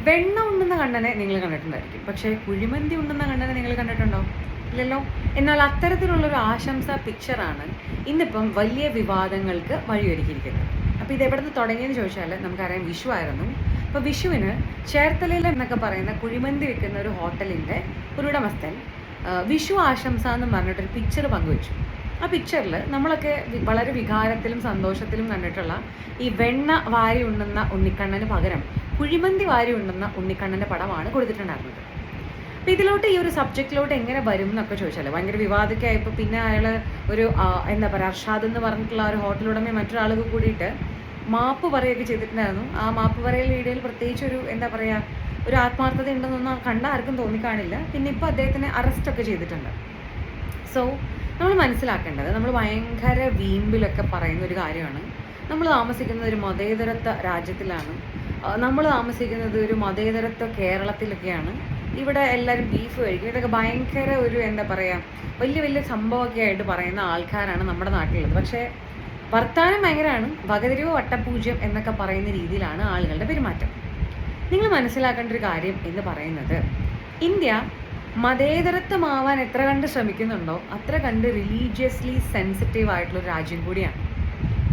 വെണ്ണ ഉണ്ടെന്ന കണ്ണനെ നിങ്ങൾ കണ്ടിട്ടുണ്ടായിരിക്കും, പക്ഷേ കുഴിമന്തി ഉണ്ടെന്ന കണ്ണനെ നിങ്ങൾ കണ്ടിട്ടുണ്ടോ? ഇല്ലല്ലോ. എന്നാൽ അത്തരത്തിലുള്ളൊരു ആശംസ പിക്ചറാണ് ഇന്നിപ്പം വലിയ വിവാദങ്ങൾക്ക് വഴിയൊരുക്കിയിരിക്കുന്നത്. അപ്പോൾ ഇത് എവിടെ നിന്ന് തുടങ്ങിയെന്ന് ചോദിച്ചാൽ നമുക്കറിയാം, വിഷു ആയിരുന്നു. അപ്പോൾ വിഷുവിന് ചേർത്തലയിൽ എന്നൊക്കെ പറയുന്ന കുഴിമന്തി വെക്കുന്ന ഒരു ഹോട്ടലിൻ്റെ ഒരു ഉടമസ്ഥൻ വിഷു ആശംസ എന്ന് പറഞ്ഞിട്ടൊരു പിക്ചർ പങ്കുവച്ചു. ആ പിക്ചറിൽ നമ്മളൊക്കെ വളരെ വികാരത്തിലും സന്തോഷത്തിലും കണ്ടിട്ടുള്ള ഈ വെണ്ണ വാരി ഉണ്ണുന്ന ഉണ്ണിക്കണ്ണന് പകരം കുഴിമന്തി വാരി ഉണ്ണുന്ന ഉണ്ണിക്കണ്ണൻ്റെ പടമാണ് കൊടുത്തിട്ടുണ്ടായിരുന്നത്. അപ്പം ഇതിലോട്ട് ഈ ഒരു സബ്ജക്റ്റിലോട്ട് എങ്ങനെ വരും എന്നൊക്കെ ചോദിച്ചാൽ ഭയങ്കര വിവാദമൊക്കെ ആയപ്പോൾ പിന്നെ അയാൾ ഒരു എന്താ പറയുക, അർഷാദ് എന്ന് പറഞ്ഞിട്ടുള്ള ഒരു ഹോട്ടലുടമ മറ്റൊരാൾക്ക് കൂടിയിട്ട് മാപ്പ് പറയുകയൊക്കെ ചെയ്തിട്ടുണ്ടായിരുന്നു. ആ മാപ്പ് പറയൽ വീഡിയോയിൽ പ്രത്യേകിച്ച് ഒരു എന്താ പറയുക, ഒരു ആത്മാർത്ഥത ഉണ്ടെന്നൊന്നും കണ്ട ആർക്കും തോന്നിക്കാണില്ല. പിന്നെ ഇപ്പോൾ അദ്ദേഹത്തിനെ അറസ്റ്റൊക്കെ ചെയ്തിട്ടുണ്ട്. സോ നമ്മൾ മനസ്സിലാക്കേണ്ടത്, നമ്മൾ ഭയങ്കര വീമ്പിലൊക്കെ പറയുന്ന ഒരു കാര്യമാണ്, നമ്മൾ താമസിക്കുന്നത് ഒരു മതേതരത്വ രാജ്യത്തിലാണ്, നമ്മൾ താമസിക്കുന്നത് ഒരു മതേതരത്വ കേരളത്തിലൊക്കെയാണ്, ഇവിടെ എല്ലാവരും ബീഫ് കഴിക്കും, ഇതൊക്കെ ഭയങ്കര ഒരു എന്താ പറയുക വലിയ വലിയ സംഭവമൊക്കെ ആയിട്ട് പറയുന്ന ആൾക്കാരാണ് നമ്മുടെ നാട്ടിലുള്ളത്. പക്ഷേ വർത്താനം ഭയങ്കരമാണ്, വകതിരിവ് വട്ടപൂജ്യം എന്നൊക്കെ പറയുന്ന രീതിയിലാണ് ആളുകളുടെ പെരുമാറ്റം. നിങ്ങൾ മനസ്സിലാക്കേണ്ട ഒരു കാര്യം എന്ന് പറയുന്നത്, ഇന്ത്യ മതേതരത്വമാവാൻ എത്ര കണ്ട് ശ്രമിക്കുന്നുണ്ടോ അത്ര കണ്ട് റിലീജിയസ്ലി സെൻസിറ്റീവ് ആയിട്ടുള്ളൊരു രാജ്യം കൂടിയാണ്.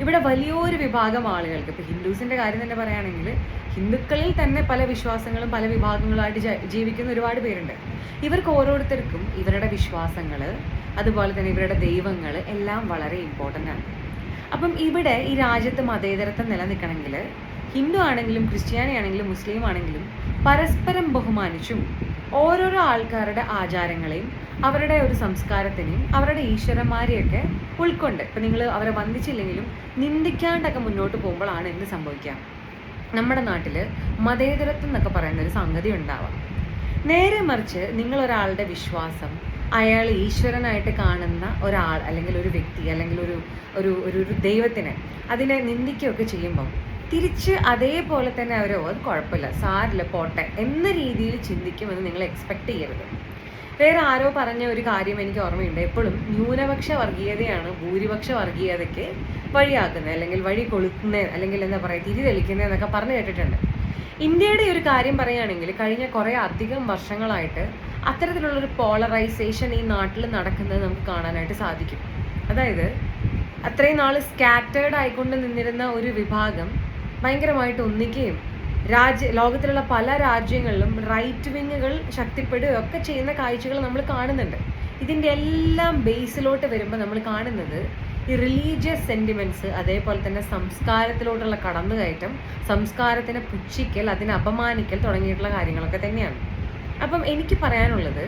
ഇവിടെ വലിയൊരു വിഭാഗം ആളുകൾക്ക്, ഇപ്പോൾ ഹിന്ദുസിൻ്റെ കാര്യം തന്നെ പറയുകയാണെങ്കിൽ, ഹിന്ദുക്കളിൽ തന്നെ പല വിശ്വാസങ്ങളും പല വിഭാഗങ്ങളായിട്ട് ജീവിക്കുന്ന ഒരുപാട് പേരുണ്ട്. ഇവർക്ക് ഓരോരുത്തർക്കും ഇവരുടെ വിശ്വാസങ്ങൾ, അതുപോലെ തന്നെ ഇവരുടെ ദൈവങ്ങൾ എല്ലാം വളരെ ഇമ്പോർട്ടൻ്റ് ആണ്. അപ്പം ഇവിടെ ഈ രാജ്യത്ത് മതേതരത്വം നിലനിൽക്കണമെങ്കിൽ ഹിന്ദു ആണെങ്കിലും ക്രിസ്ത്യാനി ആണെങ്കിലും മുസ്ലിം ആണെങ്കിലും പരസ്പരം ബഹുമാനിച്ചും ഓരോരോ ആൾക്കാരുടെ ആചാരങ്ങളെയും അവരുടെ ഒരു സംസ്കാരത്തിനെയും അവരുടെ ഈശ്വരന്മാരെയൊക്കെ ഉൾക്കൊണ്ട്, ഇപ്പം നിങ്ങൾ അവരെ വന്ദിച്ചില്ലെങ്കിലും നിന്ദിക്കാണ്ടൊക്കെ മുന്നോട്ട് പോകുമ്പോഴാണ് എന്ത് സംഭവിക്കുക, നമ്മുടെ നാട്ടിൽ മതേതരത്വം എന്നൊക്കെ പറയുന്ന ഒരു സംഗതി ഉണ്ടാവാം. നേരെ മറിച്ച് നിങ്ങളൊരാളുടെ വിശ്വാസം, അയാൾ ഈശ്വരനായിട്ട് കാണുന്ന ഒരാൾ അല്ലെങ്കിൽ ഒരു വ്യക്തി അല്ലെങ്കിൽ ഒരു ഒരു ഒരു ദൈവത്തിനെ അതിനെ നിന്ദിക്കുകയൊക്കെ ചെയ്യുമ്പം തിരിച്ച് അതേപോലെ തന്നെ അവർ അത് കുഴപ്പമില്ല, സാരില്ല, പോട്ടെ എന്ന രീതിയിൽ ചിന്തിക്കുമെന്ന് നിങ്ങൾ എക്സ്പെക്ട് ചെയ്യരുത്. വേറെ ആരോ പറഞ്ഞ ഒരു കാര്യം എനിക്ക് ഓർമ്മയുണ്ട്, എപ്പോഴും ന്യൂനപക്ഷ വർഗീയതയാണ് ഭൂരിപക്ഷ വർഗീയതയ്ക്ക് വഴിയാക്കുന്നത്, അല്ലെങ്കിൽ വഴി കൊളുത്തുന്നത്, അല്ലെങ്കിൽ എന്താ പറയുക തിരിതെളിക്കുന്നത് എന്നൊക്കെ പറഞ്ഞു കേട്ടിട്ടുണ്ട്. ഇന്ത്യയുടെ ഒരു കാര്യം പറയുകയാണെങ്കിൽ കഴിഞ്ഞ കുറേ അധികം വർഷങ്ങളായിട്ട് അത്തരത്തിലുള്ളൊരു പോളറൈസേഷൻ ഈ നാട്ടിൽ നടക്കുന്നത് നമുക്ക് കാണാനായിട്ട് സാധിക്കും. അതായത് അത്രയും നാൾ സ്കാറ്റേർഡ് ആയിക്കൊണ്ട് നിന്നിരുന്ന ഒരു വിഭാഗം ഭയങ്കരമായിട്ട് ഒന്നിക്കുകയും ലോകത്തിലുള്ള പല രാജ്യങ്ങളിലും റൈറ്റ് വിങ്ങുകൾ ശക്തിപ്പെടുകയും ഒക്കെ ചെയ്യുന്ന കാഴ്ചകൾ നമ്മൾ കാണുന്നുണ്ട്. ഇതിൻ്റെ എല്ലാം ബേസിലോട്ട് വരുമ്പോൾ നമ്മൾ കാണുന്നത് ഈ റിലീജിയസ് സെൻറ്റിമെൻറ്റ്സ്, അതേപോലെ തന്നെ സംസ്കാരത്തിലോട്ടുള്ള കടന്നുകയറ്റം, സംസ്കാരത്തിനെ പുച്ഛിക്കൽ, അതിനെ അപമാനിക്കൽ തുടങ്ങിയിട്ടുള്ള കാര്യങ്ങളൊക്കെ തന്നെയാണ്. അപ്പം എനിക്ക് പറയാനുള്ളത്,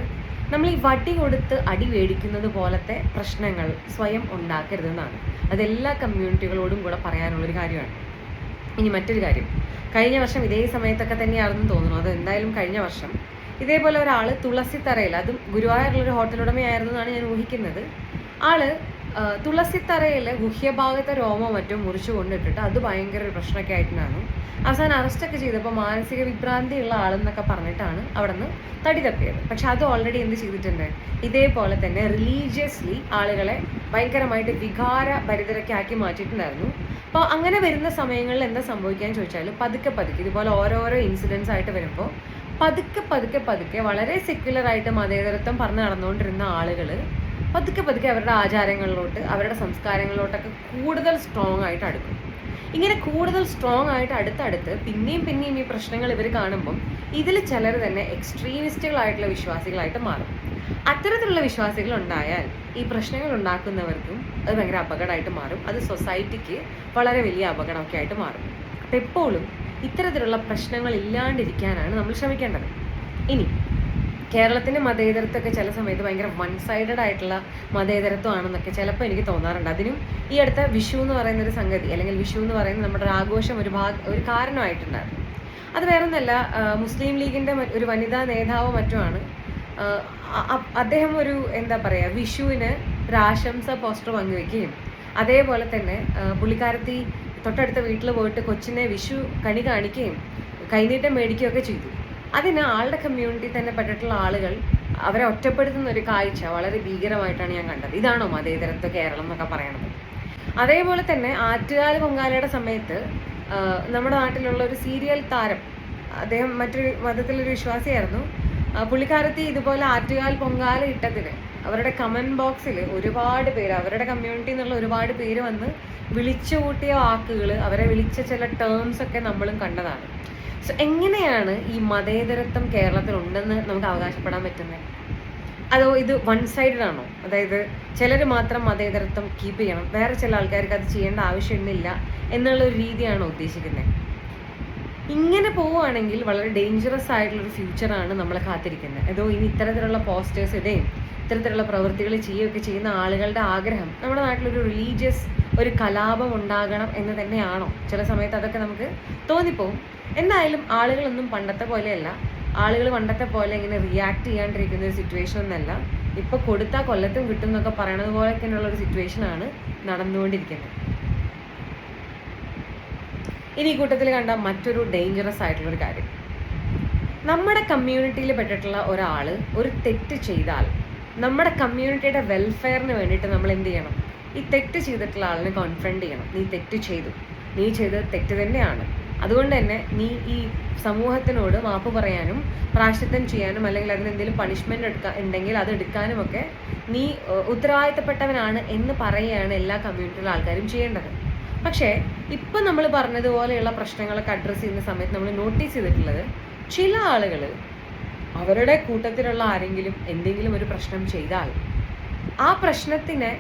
നമ്മൾ ഈ വടി കൊടുത്ത് അടി മേടിക്കുന്നത് പോലത്തെ പ്രശ്നങ്ങൾ സ്വയം ഉണ്ടാക്കരുതെന്നാണ്. അതെല്ലാ കമ്മ്യൂണിറ്റികളോടും കൂടെ പറയാനുള്ളൊരു കാര്യമാണ്. ഇനി മറ്റൊരു കാര്യം, കഴിഞ്ഞ വർഷം ഇതേ സമയത്തൊക്കെ തന്നെയാണെന്ന് തോന്നുന്നു, അത് എന്തായാലും കഴിഞ്ഞ വർഷം ഇതേപോലെ ഒരാൾ തുളസിത്തറയിൽ, അതും ഗുരുവായൂരുള്ളൊരു ഹോട്ടലുടമയായിരുന്നു എന്നാണ് ഞാൻ ഊഹിക്കുന്നത്, ആള് തുളസിത്തറയിൽ ഗുഹ്യഭാഗത്തെ രോമോ മറ്റും മുറിച്ചു കൊണ്ടിട്ടിട്ട് അത് ഭയങ്കര ഒരു പ്രശ്നമൊക്കെ ആയിട്ടുണ്ടായിരുന്നു. അവസാനം അറസ്റ്റൊക്കെ ചെയ്തപ്പോൾ മാനസിക വിഭ്രാന്തിയുള്ള ആളെന്നൊക്കെ പറഞ്ഞിട്ടാണ് അവിടെ നിന്ന് തടി തപ്പിയത്. പക്ഷെ അത് ഓൾറെഡി എന്ത് ചെയ്തിട്ടുണ്ട്, ഇതേപോലെ തന്നെ റിലീജിയസ്ലി ആളുകളെ ഭയങ്കരമായിട്ട് വികാര ഭരിതരക്കാക്കി മാറ്റിയിട്ടുണ്ടായിരുന്നു. അപ്പോൾ അങ്ങനെ വരുന്ന സമയങ്ങളിൽ എന്താ സംഭവിക്കാന്ന് ചോദിച്ചാൽ, പതുക്കെ പതുക്കെ ഇതുപോലെ ഓരോരോ ഇൻസിഡൻസ് ആയിട്ട് വരുമ്പോൾ പതുക്കെ വളരെ സെക്യുലറായിട്ട് മതേതരത്വം പറഞ്ഞ് നടന്നുകൊണ്ടിരുന്ന ആളുകൾ പതുക്കെ അവരുടെ ആചാരങ്ങളിലോട്ട്, അവരുടെ സംസ്കാരങ്ങളിലോട്ടൊക്കെ കൂടുതൽ സ്ട്രോങ് ആയിട്ട് അടുക്കും. ഇങ്ങനെ കൂടുതൽ സ്ട്രോങ് ആയിട്ട് അടുത്തടുത്ത് പിന്നെയും ഈ പ്രശ്നങ്ങൾ ഇവർ കാണുമ്പം ഇതിൽ ചിലർ തന്നെ എക്സ്ട്രീമിസ്റ്റുകളായിട്ടുള്ള വിശ്വാസികളായിട്ട് മാറും. അത്തരത്തിലുള്ള വിശ്വാസികൾ ഉണ്ടായാൽ ഈ പ്രശ്നങ്ങൾ ഉണ്ടാക്കുന്നവർക്കും അത് ഭയങ്കര അപകടമായിട്ട് മാറും. അത് സൊസൈറ്റിക്ക് വളരെ വലിയ അപകടമൊക്കെ ആയിട്ട് മാറും. അപ്പം എപ്പോഴും ഇത്തരത്തിലുള്ള പ്രശ്നങ്ങൾ ഇല്ലാണ്ടിരിക്കാനാണ് നമ്മൾ ശ്രമിക്കേണ്ടത്. ഇനി കേരളത്തിൻ്റെ മതേതരത്വമൊക്കെ ചില സമയത്ത് ഭയങ്കര വൺ സൈഡഡ് ആയിട്ടുള്ള മതേതരത്വമാണെന്നൊക്കെ ചിലപ്പോൾ എനിക്ക് തോന്നാറുണ്ട്. അതിനും ഈ അടുത്ത വിഷു എന്ന് പറയുന്നൊരു സംഗതി, അല്ലെങ്കിൽ വിഷു എന്ന് പറയുന്ന നമ്മുടെ ഒരു ആഘോഷം ഒരു കാരണമായിട്ടുണ്ടായിരുന്നു. അത് വേറെ ഒന്നല്ല, മുസ്ലിം ലീഗിൻ്റെ ഒരു വനിതാ നേതാവോ മറ്റുമാണ്. അദ്ദേഹം ഒരു എന്താ പറയുക, വിഷുവിന് ഒരു ആശംസ പോസ്റ്റർ പങ്കുവെക്കുകയും അതേപോലെ തന്നെ പുള്ളിക്കാരത്തി തൊട്ടടുത്ത വീട്ടിൽ പോയിട്ട് കൊച്ചിനെ വിഷു കണി കാണിക്കുകയും കൈനീട്ടം മേടിക്കുകയൊക്കെ ചെയ്തു. അതിന് ആളുടെ കമ്മ്യൂണിറ്റി തന്നെ പെട്ടിട്ടുള്ള ആളുകൾ അവരെ ഒറ്റപ്പെടുത്തുന്ന ഒരു കാഴ്ച വളരെ ഭീകരമായിട്ടാണ് ഞാൻ കണ്ടത്. ഇതാണോ മതേതരത്വ കേരളം എന്നൊക്കെ പറയണത്? അതേപോലെ തന്നെ ആറ്റുകാൽ പൊങ്കാലയുടെ സമയത്ത് നമ്മുടെ നാട്ടിലുള്ള ഒരു സീരിയൽ താരം അദ്ദേഹം മറ്റൊരു മതത്തിലൊരു വിശ്വാസിയായിരുന്നു. പുള്ളിക്കാരത്തി ഇതുപോലെ ആറ്റുകാൽ പൊങ്കാല ഇട്ടതിന് അവരുടെ കമൻറ്റ് ബോക്സിൽ ഒരുപാട് പേര്, അവരുടെ കമ്മ്യൂണിറ്റി എന്നുള്ള ഒരുപാട് പേര് വന്ന് വിളിച്ചു കൂട്ടിയ വാക്കുകൾ, അവരെ വിളിച്ച ചില ടേംസ് ഒക്കെ നമ്മളും കണ്ടതാണ്. സോ എങ്ങനെയാണ് ഈ മതേതരത്വം കേരളത്തിലുണ്ടെന്ന് നമുക്ക് അവകാശപ്പെടാൻ പറ്റുന്നത്? അതോ ഇത് വൺ സൈഡഡ് ആണോ? അതായത് ചിലർ മാത്രം മതേതരത്വം കീപ്പ് ചെയ്യണം, വേറെ ചില ആൾക്കാർക്ക് അത് ചെയ്യേണ്ട ആവശ്യമൊന്നുമില്ല എന്നുള്ള ഒരു രീതിയാണോ ഉദ്ദേശിക്കുന്നത്? ഇങ്ങനെ പോവുകയാണെങ്കിൽ വളരെ ഡേഞ്ചറസ് ആയിട്ടുള്ളൊരു ഫ്യൂച്ചറാണ് നമ്മളെ കാത്തിരിക്കുന്നത്. അതോ ഇനി ഇത്തരത്തിലുള്ള പോസ്റ്റേഴ്സ് ഇടുകയും ഇത്തരത്തിലുള്ള പ്രവൃത്തികൾ ചെയ്യുകയൊക്കെ ചെയ്യുന്ന ആളുകളുടെ ആഗ്രഹം നമ്മുടെ നാട്ടിലൊരു റിലീജിയസ് ഒരു കലാപം ഉണ്ടാകണം എന്ന് തന്നെയാണോ? ചില സമയത്ത് അതൊക്കെ നമുക്ക് തോന്നിപ്പോവും. എന്തായാലും ആളുകളൊന്നും പണ്ടത്തെ പോലെയല്ല. ആളുകൾ പണ്ടത്തെ പോലെ ഇങ്ങനെ റിയാക്ട് ചെയ്യാണ്ടിരിക്കുന്ന ഒരു സിറ്റുവേഷൻ ഒന്നല്ല. ഇപ്പോൾ കൊടുത്താൽ കൊല്ലത്തും കിട്ടും എന്നൊക്കെ പറയണത് പോലെയൊക്കെയുള്ള ഒരു സിറ്റുവേഷനാണ് നടന്നുകൊണ്ടിരിക്കുന്നത്. ഇനി ഈ കൂട്ടത്തിൽ കണ്ട മറ്റൊരു ഡേഞ്ചറസ് ആയിട്ടുള്ളൊരു കാര്യം, നമ്മുടെ കമ്മ്യൂണിറ്റിയിൽ പെട്ടിട്ടുള്ള ഒരാൾ ഒരു തെറ്റ് ചെയ്താൽ നമ്മുടെ കമ്മ്യൂണിറ്റിയുടെ വെൽഫെയറിന് വേണ്ടിയിട്ട് നമ്മൾ എന്ത് ചെയ്യണം? ഈ തെറ്റ് ചെയ്തിട്ടുള്ള ആളിനെ കോൺഫ്രണ്ട് ചെയ്യണം. നീ തെറ്റ് ചെയ്തു, നീ ചെയ്തത് തെറ്റ് തന്നെയാണ്, അതുകൊണ്ട് തന്നെ നീ ഈ സമൂഹത്തിനോട് മാപ്പ് പറയാനും പ്രായശ്ചിത്തം ചെയ്യാനും അല്ലെങ്കിൽ അതിന് എന്തെങ്കിലും പണിഷ്മെൻറ്റ് ഉണ്ടെങ്കിൽ അത് എടുക്കാനും ഒക്കെ നീ ഉത്തരവാദിത്തപ്പെട്ടവനാണ് എന്ന് പറയുകയാണ് എല്ലാ കമ്മ്യൂണിറ്റിയിലെ ആൾക്കാരും ചെയ്യേണ്ടത്. പക്ഷേ ഇപ്പം നമ്മൾ പറഞ്ഞതുപോലെയുള്ള പ്രശ്നങ്ങളൊക്കെ അഡ്രസ്സ് ചെയ്യുന്ന സമയത്ത് നമ്മൾ നോട്ടീസ് ചെയ്തിട്ടുള്ളത്, ചില ആളുകൾ അവരുടെ കൂട്ടത്തിലുള്ള ആരെങ്കിലും എന്തെങ്കിലും ഒരു പ്രശ്നം ചെയ്താൽ ആ പ്രശ്നത്തിനെ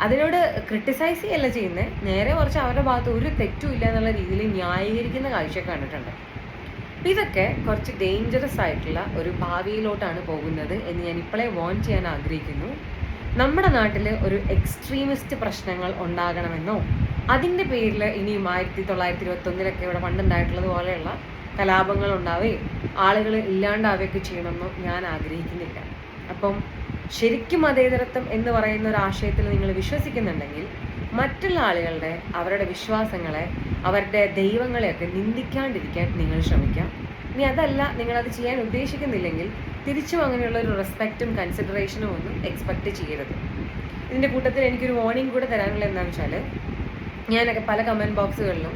അതിനോട് ക്രിട്ടിസൈസ് ചെയ്യല്ല ചെയ്യുന്നത്, നേരെ കുറച്ച് അവരുടെ ഭാഗത്ത് ഒരു തെറ്റും ഇല്ല എന്നുള്ള രീതിയിൽ ന്യായീകരിക്കുന്ന കാഴ്ച കണ്ടിട്ടുണ്ട്. അപ്പം ഇതൊക്കെ കുറച്ച് ഡേഞ്ചറസ് ആയിട്ടുള്ള ഒരു ഭാവിയിലോട്ടാണ് പോകുന്നത് എന്ന് ഞാൻ ഇപ്പോഴേ വാൺ ചെയ്യാൻ ആഗ്രഹിക്കുന്നു. നമ്മുടെ നാട്ടിൽ ഒരു എക്സ്ട്രീമിസ്റ്റ് പ്രശ്നങ്ങൾ ഉണ്ടാകണമെന്നോ അതിൻ്റെ പേരിൽ ഇനിയും 1921 ഇവിടെ പണ്ടുണ്ടായിട്ടുള്ളത് പോലെയുള്ള കലാപങ്ങൾ ഉണ്ടാവുകയും ആളുകൾ ഇല്ലാണ്ടാവുകയൊക്കെ ചെയ്യണമെന്നോ ഞാൻ ആഗ്രഹിക്കുന്നില്ല. അപ്പം ശരിക്കും മതേതരത്വം എന്ന് പറയുന്ന ഒരു ആശയത്തിൽ നിങ്ങൾ വിശ്വസിക്കുന്നുണ്ടെങ്കിൽ മറ്റുള്ള ആളുകളുടെ അവരുടെ വിശ്വാസങ്ങളെ അവരുടെ ദൈവങ്ങളെയൊക്കെ നിന്ദിക്കാണ്ടിരിക്കാൻ നിങ്ങൾ ശ്രമിക്കാം. ഇനി അതല്ല, നിങ്ങളത് ചെയ്യാൻ ഉദ്ദേശിക്കുന്നില്ലെങ്കിൽ തിരിച്ചും അങ്ങനെയുള്ള ഒരു റെസ്പെക്റ്റും കൺസിഡറേഷനും ഒന്നും എക്സ്പെക്റ്റ് ചെയ്യരുത്. ഇതിൻ്റെ കൂട്ടത്തിൽ എനിക്കൊരു വാർണിംഗ് കൂടെ തരാനുള്ള എന്താണെന്ന് വെച്ചാൽ, ഞാനൊക്കെ പല കമൻറ്റ് ബോക്സുകളിലും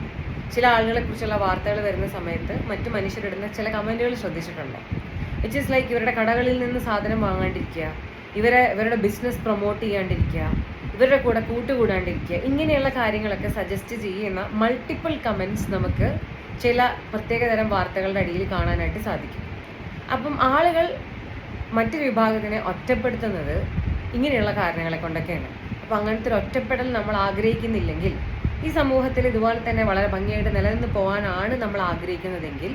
ചില ആളുകളെക്കുറിച്ചുള്ള വാർത്തകൾ വരുന്ന സമയത്ത് മറ്റു മനുഷ്യരിടുന്ന ചില കമൻറ്റുകൾ ശ്രദ്ധിച്ചിട്ടുണ്ട്. വിച്ച് ഈസ് ലൈക്ക് ഇവരുടെ കടകളിൽ നിന്ന് സാധനം വാങ്ങാണ്ടിരിക്കുക, ഇവരുടെ ബിസിനസ് പ്രൊമോട്ട് ചെയ്യാണ്ടിരിക്കുക, ഇവരുടെ കൂടെ കൂട്ടുകൂടാണ്ടിരിക്കുക, ഇങ്ങനെയുള്ള കാര്യങ്ങളൊക്കെ സജസ്റ്റ് ചെയ്യുന്ന മൾട്ടിപ്പിൾ കമൻറ്റ്സ് നമുക്ക് ചില പ്രത്യേകതരം വാർത്തകളുടെ അടിയിൽ കാണാനായിട്ട് സാധിക്കും. അപ്പം ആളുകൾ മറ്റൊരു വിഭാഗത്തിനെ ഒറ്റപ്പെടുത്തുന്നത് ഇങ്ങനെയുള്ള കാരണങ്ങളെ കൊണ്ടൊക്കെയാണ്. അപ്പം അങ്ങനത്തെ ഒരു ഒറ്റപ്പെടൽ നമ്മൾ ആഗ്രഹിക്കുന്നില്ലെങ്കിൽ, ഈ സമൂഹത്തിൽ ഇതുപോലെ തന്നെ വളരെ ഭംഗിയായിട്ട് നിലനിന്ന് പോകാനാണ് നമ്മൾ ആഗ്രഹിക്കുന്നതെങ്കിൽ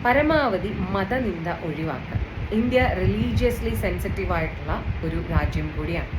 പരമാവധി മതനിന്ദ ഒഴിവാക്കുക. ഇന്ത്യ റിലീജിയസ്ലി സെൻസിറ്റീവ് ആയിട്ടുള്ള ഒരു രാജ്യം കൂടിയാണ്.